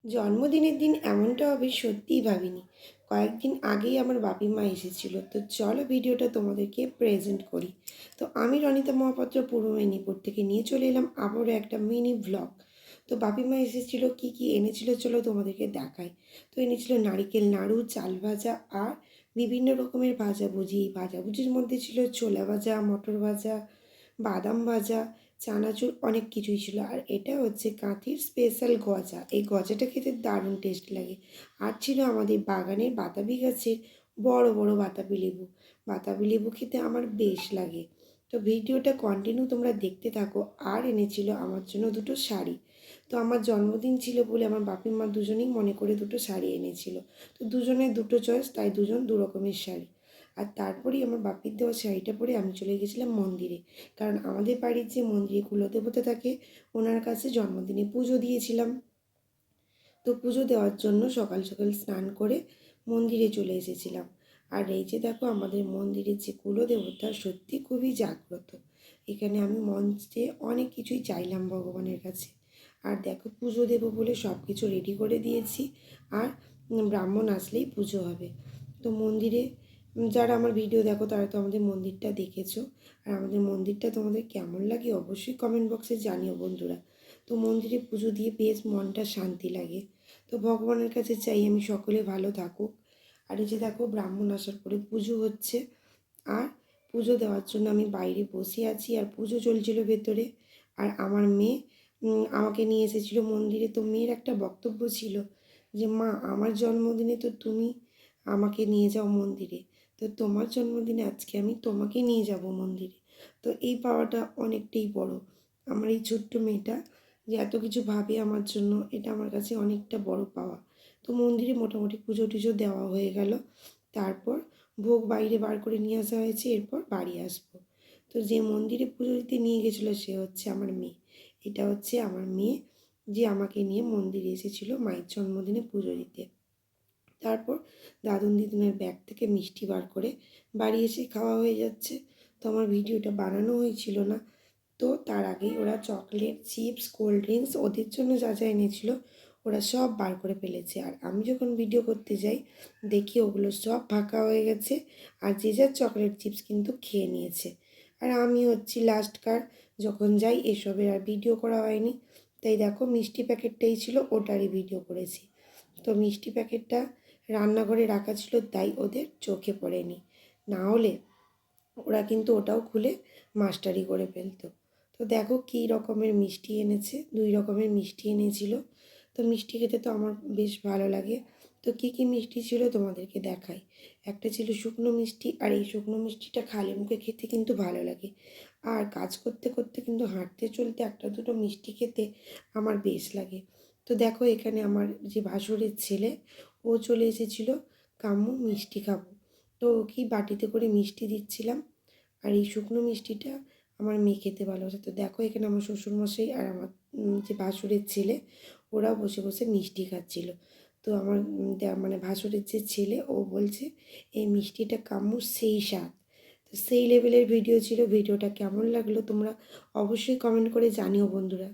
জন্মদিনের দিন এমনটা হবে সত্যিই ভাবিনি। কয়েকদিন আগেই আমার বাপি মা এসেছিল। তো চলো ভিডিওটা তোমাদেরকে প্রেজেন্ট করি। তো আমি রনিতা মহাপাত্র পূর্ব মেদিনীপুর থেকে নিয়ে চলে এলাম আবারও একটা মিনি ভ্লগ। তো বাপি মা এসেছিল, কী কী এনেছিল চলো তোমাদেরকে দেখাই। তো এনেছিল নারিকেল নাড়ু, চাল ভাজা আর বিভিন্ন রকমের ভাজাভুজি। এই ভাজাভুজির মধ্যে ছিল ছোলা ভাজা, মটর ভাজা, বাদাম ভাজা, চানাচুর, অনেক কিছুই ছিল। আর এটা হচ্ছে কাঁথির স্পেশাল গজা। এই গজাটা খেতে দারুণ টেস্ট লাগে। আর ছিল আমাদের বাগানের বাতাবি গাছের বড় বড় বাতাবি লেবু। বাতাবি লেবু খেতে আমার বেশ লাগে। তো ভিডিওটা কন্টিনিউ তোমরা দেখতে থাকো। আর এনেছিল আমার জন্য দুটো শাড়ি। তো আমার জন্মদিন ছিল বলে আমার বাপি মা দুজনেই মনে করে দুটো শাড়ি এনেছিল। তো দুজনের দুটো চয়েস, তাই দুজন দু রকমের শাড়ি। আর তারপরেই আমার বাপির দেওয়া শাড়িটা পরে আমি চলে গেছিলাম মন্দিরে। কারণ আমাদের বাড়ির যে মন্দিরে কুলদেবতা থাকে, ওনার কাছে জন্মদিনে পুজো দিয়েছিলাম। তো পুজো দেওয়ার জন্য সকাল সকাল স্নান করে মন্দিরে চলে এসেছিলাম। আর এই যে দেখো আমাদের মন্দিরের যে কুলদেবতা সত্যি খুবই জাগ্রত। এখানে আমি মঞ্চে অনেক কিছুই চাইলাম ভগবানের কাছে। আর দেখো পুজো দেবো বলে সব কিছু রেডি করে দিয়েছি। আর ব্রাহ্মণ আসলেই পুজো হবে। তো মন্দিরে যারা আমার ভিডিও দেখো তারা তো আমাদের মন্দিরটা দেখেছো। আর আমাদের মন্দিরটা তোমাদের কেমন লাগে অবশ্যই কমেন্ট বক্সে জানিও বন্ধুরা। তো মন্দিরে পুজো দিয়ে বেশ মনটা শান্তি লাগে। তো ভগবানের কাছে চাই আমি সকলে ভালো থাকুক। আর এই যে দেখো ব্রাহ্মণ আসার পরে পুজো হচ্ছে। আর পুজো দেওয়ার জন্য আমি বাইরে বসে আছি আর পুজো চলছিল ভেতরে। আর আমার মেয়ে আমাকে নিয়ে এসেছিলো মন্দিরে। তো মেয়ের একটা বক্তব্য ছিল যে মা, আমার জন্মদিনে তো তুমি আমাকে নিয়ে যাও মন্দিরে, তো তোমার জন্মদিনে আজকে আমি তোমাকে নিয়ে যাব মন্দিরে। তো এই পাওয়াটা অনেকটাই বড়। আমার এই ছোট্ট মেয়েটা যে এত কিছু ভাবে আমার জন্য, এটা আমার কাছে অনেকটা বড় পাওয়া। তো মন্দিরে মোটামুটি পুজো টুজো দেওয়া হয়ে গেল। তারপর ভোগ বাইরে বার করে নিয়ে আসা হয়েছে, এরপর বাড়ি আসবো। তো যে মন্দিরে পুজো দিতে নিয়ে গেছিলো সে হচ্ছে আমার মেয়ে। এটা হচ্ছে আমার মেয়ে, যে আমাকে নিয়ে মন্দিরে এসেছিলো মায়ের জন্মদিনে পুজো দিতে। তারপর দাদুন দিদুনের ব্যাগ থেকে মিষ্টি বার করে বাড়ি এসে খাওয়া হয়ে যাচ্ছে। তো আমার ভিডিওটা বানানো হয়েছিল না। তো তার আগেই ওরা চকলেট, চিপস, কোল্ড ড্রিঙ্কস ওদের জন্য যা যা এনেছিল ওরা সব বার করে ফেলেছে। আর আমি যখন ভিডিও করতে যাই দেখি ওগুলো সব ফাঁকা হয়ে গেছে। আর যে যার চকলেট চিপস কিন্তু খেয়ে নিয়েছে। আর আমি হচ্ছি লাস্ট কার, যখন যাই এসবের আর ভিডিও করা হয়নি। তাই দেখো মিষ্টি প্যাকেটটাই ছিল, ওটারই ভিডিও করেছি। তো মিষ্টি প্যাকেটটা রান্নাঘরে রাখা ছিল তাই ওদের চোখে পড়েনি, না হলে ওরা কিন্তু ওটাও খুলে মাস্টারি করে ফেলতো। তো দেখো কী রকমের মিষ্টি এনেছে, 2 রকমের মিষ্টি এনেছিল। তো মিষ্টি খেতে তো আমার বেশ ভালো লাগে। তো কী কী মিষ্টি ছিল তোমাদেরকে দেখাই। একটা ছিল শুকনো মিষ্টি, আর এই শুকনো মিষ্টিটা খালি মুখে খেতে কিন্তু ভালো লাগে। আর কাজ করতে করতে কিন্তু হাঁটতে চলতে একটা দুটো মিষ্টি খেতে আমার বেশ লাগে। তো দেখো এখানে আমার যে ভাসুরের ছেলে, ও চলে এসেছিলো, কাম্মু মিষ্টি খাবো। তো ওকেই বাটিতে করে মিষ্টি দিচ্ছিলাম। আর এই শুকনো মিষ্টিটা আমার মেয়ে খেতে ভালোবাসে। তো দেখো এখানে আমার শ্বশুরমশাই আর আমার যে ভাসুরের ছেলে, ওরাও বসে বসে মিষ্টি খাচ্ছিল। তো আমার মানে ভাসুরের যে ছেলে, ও বলছে এই মিষ্টিটা কাম্মুর সেই স্বাদ। তো সেই লেভেলের ভিডিও ছিল। ভিডিওটা কেমন লাগলো তোমরা অবশ্যই কমেন্ট করে জানিও বন্ধুরা।